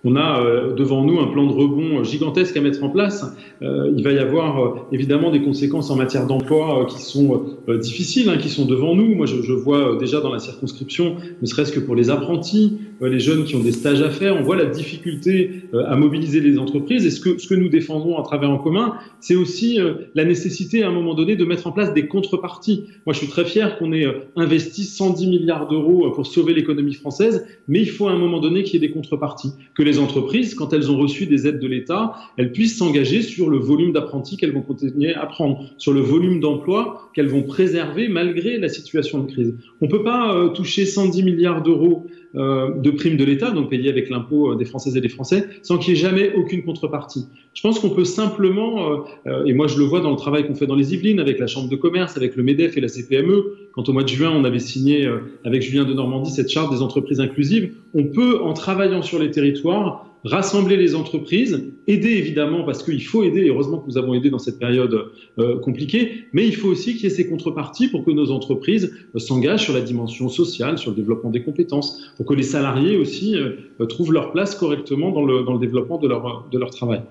On a devant nous un plan de rebond gigantesque à mettre en place. Il va y avoir évidemment des conséquences en matière d'emploi qui sont difficiles, qui sont devant nous. Moi, je vois déjà dans la circonscription, ne serait-ce que pour les apprentis, les jeunes qui ont des stages à faire, on voit la difficulté à mobiliser les entreprises. Et ce que nous défendons à travers En Commun, c'est aussi la nécessité à un moment donné de mettre en place des contreparties. Moi, je suis très fier qu'on ait investi 110 milliards d'euros pour sauver l'économie française, mais il faut à un moment donné qu'il y ait des contreparties, que les entreprises, quand elles ont reçu des aides de l'État, elles puissent s'engager sur le volume d'apprentis qu'elles vont continuer à prendre, sur le volume d'emplois qu'elles vont préserver malgré la situation de crise. On ne peut pas toucher 110 milliards d'euros de primes de l'État, donc payées avec l'impôt des Françaises et des Français, sans qu'il n'y ait jamais aucune contrepartie. Je pense qu'on peut simplement, et moi je le vois dans le travail qu'on fait dans les Yvelines, avec la Chambre de commerce, avec le MEDEF et la CPME, quand au mois de juin on avait signé avec Julien Denormandie cette charte des entreprises inclusives, on peut, en travaillant sur les territoires, rassembler les entreprises, aider évidemment, parce qu'il faut aider, et heureusement que nous avons aidé dans cette période compliquée, mais il faut aussi qu'il y ait ces contreparties pour que nos entreprises s'engagent sur la dimension sociale, sur le développement des compétences, pour que les salariés aussi trouvent leur place correctement dans le développement de leur travail.